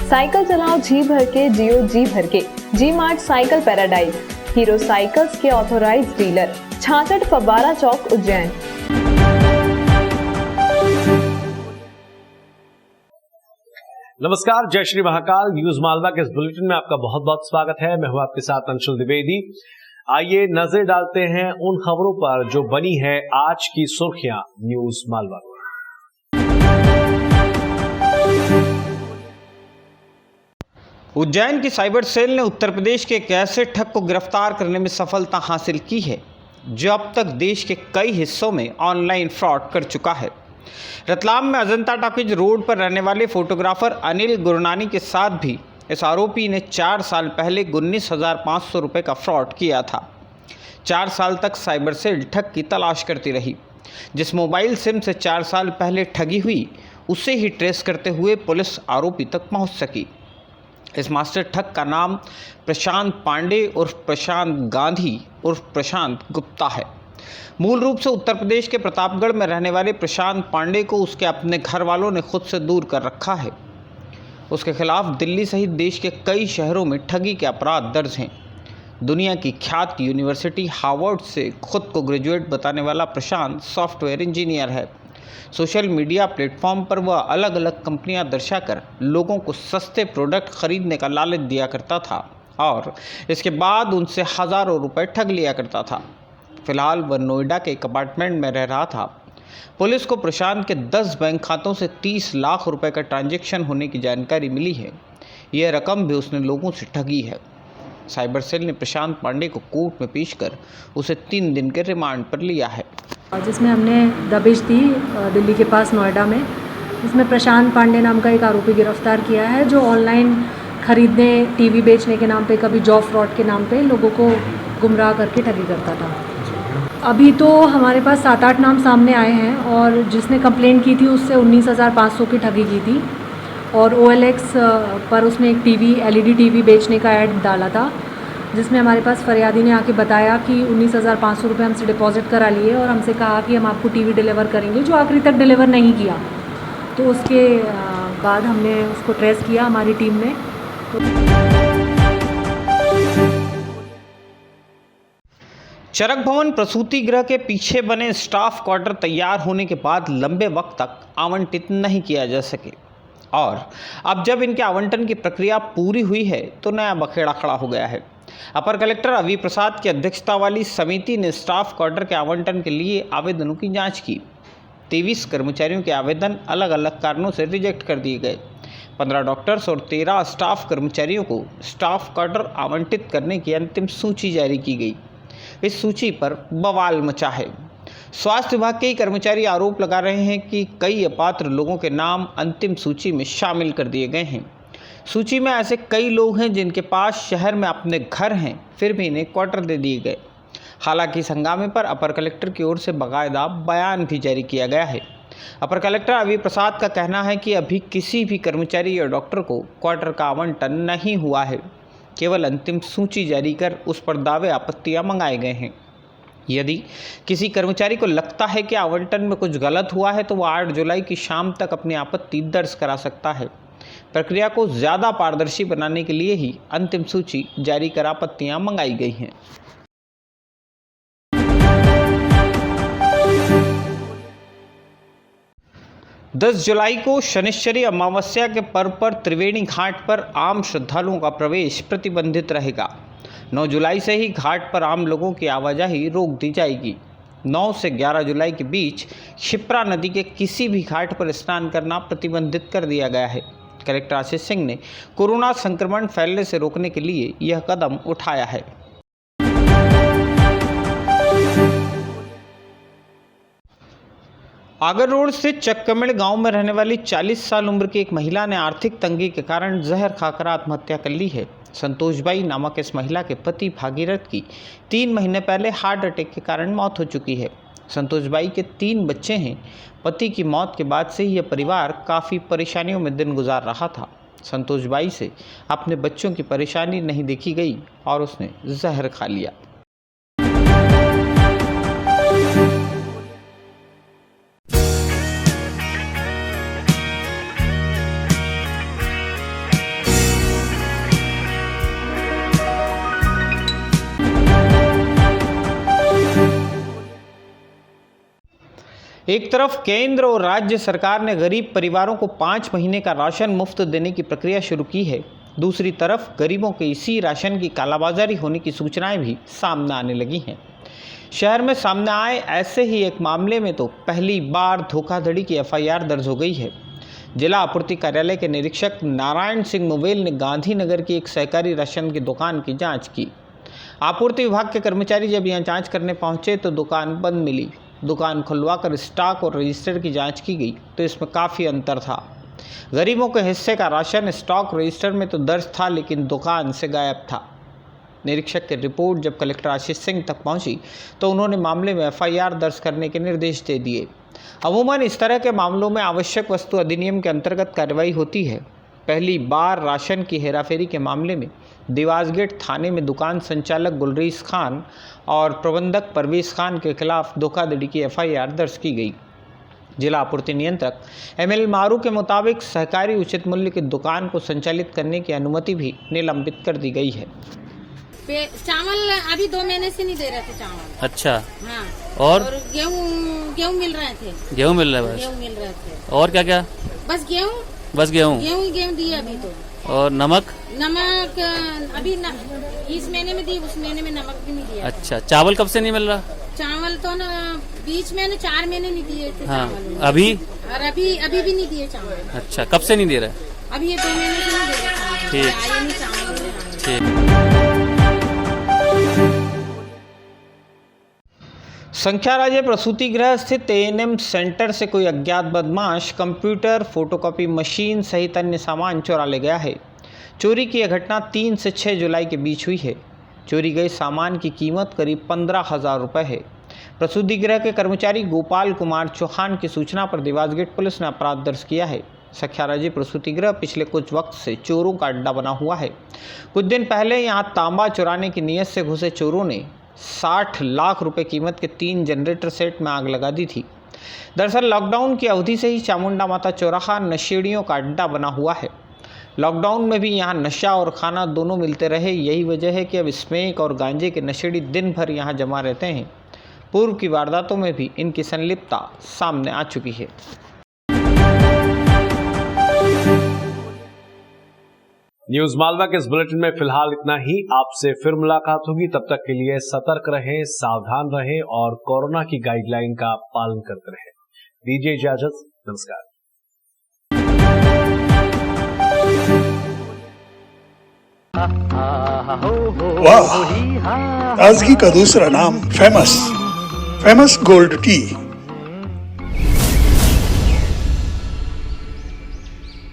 Cycle चलाओ जी भर के, जियो जी भर के। G mart cycle paradise, Hero cycles के ऑथोराइज्ड डीलर, 66 फव्वारा चौक, उज्जैन। नमस्कार, जय श्री महाकाल। न्यूज मालवा के इस बुलेटिन में आपका बहुत बहुत स्वागत है। मैं हूं आपके साथ अंशुल द्विवेदी। आइए नजर डालते हैं उन खबरों पर जो बनी है आज की सुर्खियां न्यूज मालवा में। उज्जैन की साइबर सेल ने उत्तर प्रदेश के एक ऐसे ठग को गिरफ्तार करने में सफलता हासिल की है जो अब तक देश के कई हिस्सों में ऑनलाइन फ्रॉड कर चुका है। रतलाम में अजंता टॉकीज रोड पर रहने वाले फोटोग्राफर अनिल गुरनानी के साथ भी इस आरोपी ने 4 साल पहले 19,500 रुपये का फ्रॉड किया था। 4 साल तक साइबर सेल ठग की तलाश करती रही। जिस मोबाइल सिम से 4 साल पहले ठगी हुई उसे ही ट्रेस करते हुए पुलिस आरोपी तक पहुंच सकी। इस मास्टर ठग का नाम प्रशांत पांडे उर्फ प्रशांत गांधी उर्फ प्रशांत गुप्ता है। मूल रूप से उत्तर प्रदेश के प्रतापगढ़ में रहने वाले प्रशांत पांडे को उसके अपने घर वालों ने खुद से दूर कर रखा है। उसके खिलाफ दिल्ली सहित देश के कई शहरों में ठगी के अपराध दर्ज हैं। दुनिया की ख्यात यूनिवर्सिटी हार्वर्ड से खुद को ग्रेजुएट बताने वाला प्रशांत सॉफ्टवेयर इंजीनियर है। सोशल मीडिया प्लेटफॉर्म पर वह अलग अलग कंपनियां दर्शाकर लोगों को सस्ते प्रोडक्ट खरीदने का लालच दिया करता था और इसके बाद उनसे हज़ारों रुपए ठग लिया करता था। फिलहाल वह नोएडा के एक अपार्टमेंट में रह रहा था। पुलिस को प्रशांत के 10 बैंक खातों से 30 लाख रुपए का ट्रांजैक्शन होने की जानकारी मिली है। यह रकम भी उसने लोगों से ठगी है। साइबर सेल ने प्रशांत पांडे को कोर्ट में पेश कर उसे 3 दिन के रिमांड पर लिया है, जिसमें हमने दबिश दी दिल्ली के पास नोएडा में। इसमें प्रशांत पांडे नाम का एक आरोपी गिरफ्तार किया है जो ऑनलाइन खरीदने, टीवी बेचने के नाम पे, कभी जॉब फ्रॉड के नाम पे लोगों को गुमराह करके ठगी करता था। अभी तो हमारे पास 7-8 नाम सामने आए हैं और जिसने कंप्लेंट की थी उससे 19,500 की ठगी की थी और OLX पर उसने एक टीवी, LED टीवी बेचने का ऐड डाला था जिसमें हमारे पास फरियादी ने आके बताया कि 19,500 रुपये हमसे डिपॉजिट करा लिए और हमसे कहा कि हम आपको टीवी डिलीवर करेंगे, जो आखिरी तक डिलीवर नहीं किया। तो उसके बाद हमने उसको ट्रेस किया हमारी टीम ने। चरक भवन प्रसूति गृह के पीछे बने स्टाफ क्वार्टर तैयार होने के बाद लंबे वक्त तक आवंटित नहीं किया जा सके और अब जब इनके आवंटन की प्रक्रिया पूरी हुई है तो नया बखेड़ा खड़ा हो गया है। अपर कलेक्टर अवी प्रसाद की अध्यक्षता वाली समिति ने स्टाफ क्वार्टर के आवंटन के लिए आवेदनों की जांच की। 23 कर्मचारियों के आवेदन अलग अलग कारणों से रिजेक्ट कर दिए गए। 15 डॉक्टर्स और 13 स्टाफ कर्मचारियों को स्टाफ क्वार्टर आवंटित करने की अंतिम सूची जारी की गई। इस सूची पर बवाल मचा है। स्वास्थ्य विभाग के ही कर्मचारी आरोप लगा रहे हैं कि कई अपात्र लोगों के नाम अंतिम सूची में शामिल कर दिए गए हैं। सूची में ऐसे कई लोग हैं जिनके पास शहर में अपने घर हैं, फिर भी इन्हें क्वार्टर दे दिए गए। हालांकि इस हंगामे पर अपर कलेक्टर की ओर से बाकायदा बयान भी जारी किया गया है। अपर कलेक्टर अवी प्रसाद का कहना है कि अभी किसी भी कर्मचारी या डॉक्टर को क्वार्टर का आवंटन नहीं हुआ है। केवल अंतिम सूची जारी कर उस पर दावे आपत्तियां मंगाए गए हैं। यदि किसी कर्मचारी को लगता है कि आवंटन में कुछ गलत हुआ है तो वह 8 जुलाई की शाम तक अपनी आपत्ति दर्ज करा सकता है। प्रक्रिया को ज़्यादा पारदर्शी बनाने के लिए ही अंतिम सूची जारी कर आपत्तियां मंगाई गई हैं। दस जुलाई को शनिश्चरी अमावस्या के पर्व पर त्रिवेणी घाट पर आम श्रद्धालुओं का प्रवेश प्रतिबंधित रहेगा। 9 जुलाई से ही घाट पर आम लोगों की आवाजाही रोक दी जाएगी। 9 से 11 जुलाई के बीच क्षिप्रा नदी के किसी भी घाट पर स्नान करना प्रतिबंधित कर दिया गया है। कलेक्टर आशीष सिंह ने कोरोना संक्रमण फैलने से रोकने के लिए यह कदम उठाया है। आगर रोड स्थित चक्कमेड़ गांव में रहने वाली 40 साल उम्र की एक महिला ने आर्थिक तंगी के कारण जहर खाकर आत्महत्या कर ली है। संतोषबाई नामक इस महिला के पति भागीरथ की 3 महीने पहले हार्ट अटैक के कारण मौत हो चुकी है। संतोषबाई के 3 बच्चे हैं। पति की मौत के बाद से यह परिवार काफ़ी परेशानियों में दिन गुजार रहा था। संतोषबाई से अपने बच्चों की परेशानी नहीं देखी गई और उसने जहर खा लिया। एक तरफ केंद्र और राज्य सरकार ने गरीब परिवारों को 5 महीने का राशन मुफ्त देने की प्रक्रिया शुरू की है, दूसरी तरफ गरीबों के इसी राशन की कालाबाजारी होने की सूचनाएं भी सामने आने लगी हैं। शहर में सामने आए ऐसे ही एक मामले में तो पहली बार धोखाधड़ी की एफआईआर दर्ज हो गई है। जिला आपूर्ति कार्यालय के निरीक्षक नारायण सिंह मोवेल ने गांधीनगर की एक सहकारी राशन की दुकान की जांच की। आपूर्ति विभाग के कर्मचारी जब यहां जांच करने पहुंचे तो दुकान बंद मिली। दुकान खुलवाकर स्टॉक और रजिस्टर की जांच की गई तो इसमें काफ़ी अंतर था। गरीबों के हिस्से का राशन स्टॉक रजिस्टर में तो दर्ज था, लेकिन दुकान से गायब था। निरीक्षक की रिपोर्ट जब कलेक्टर आशीष सिंह तक पहुंची तो उन्होंने मामले में एफआईआर दर्ज करने के निर्देश दे दिए। अमूमन इस तरह के मामलों में आवश्यक वस्तु अधिनियम के अंतर्गत कार्रवाई होती है। पहली बार राशन की हेराफेरी के मामले में देवास गेट थाने में दुकान संचालक गुलरीस खान और प्रबंधक परवेज खान के खिलाफ धोखाधड़ी की एफआईआर दर्ज की गई। जिला आपूर्ति नियंत्रक एमएल मारू के मुताबिक सहकारी उचित मूल्य की दुकान को संचालित करने की अनुमति भी निलंबित कर दी गई है। चावल अभी 2 महीने से नहीं दे रहे थे चावल। अच्छा। हाँ। और गेहूँ मिल रहे थे। गेहूँ मिल रहा है बस। गेहूँ मिल रहे थे। और क्या क्या? बस गेहूँ गेहूँ दिए अभी तो। और नमक अभी इस महीने में दी, उस महीने में नमक भी नहीं दिया। अच्छा, चावल कब से नहीं मिल रहा? चावल तो ना बीच में 4 महीने नहीं दिए थे। हाँ। चावल अभी और अभी भी नहीं दिए चावल। अच्छा, कब से नहीं दे रहे? अभी ये 2 महीने से नहीं दे रहे। ठीक। ठीक। संख्या राज्य प्रसूति गृह स्थित एएनएम सेंटर से कोई अज्ञात बदमाश कंप्यूटर, फोटोकॉपी मशीन सहित अन्य सामान चुरा ले गया है। चोरी की यह घटना 3 से 6 जुलाई के बीच हुई है। चोरी गए सामान की कीमत करीब 15,000 रुपये है। प्रसूति गृह के कर्मचारी गोपाल कुमार चौहान की सूचना पर देवास गेट पुलिस ने अपराध दर्ज किया है। सख्याराजी प्रसूति गृह पिछले कुछ वक्त से चोरों का अड्डा बना हुआ है। कुछ दिन पहले यहां तांबा चुराने की नीयत से घुसे चोरों ने 60 लाख रुपए कीमत के 3 जनरेटर सेट में आग लगा दी थी। दरअसल लॉकडाउन की अवधि से ही चामुंडा माता चौराहा नशेड़ियों का अड्डा बना हुआ है। लॉकडाउन में भी यहाँ नशा और खाना दोनों मिलते रहे। यही वजह है कि अब स्मैक और गांजे के नशेड़ी दिन भर यहाँ जमा रहते हैं। पूर्व की वारदातों में भी इनकी संलिप्तता सामने आ चुकी है। न्यूज मालवा के इस बुलेटिन में फिलहाल इतना ही। आपसे फिर मुलाकात होगी, तब तक के लिए सतर्क रहें, सावधान रहें और कोरोना की गाइडलाइन का पालन करते रहें। दीजिए इजाजत, नमस्कार। वाह, ताजगी का दूसरा नाम फेमस गोल्ड टी।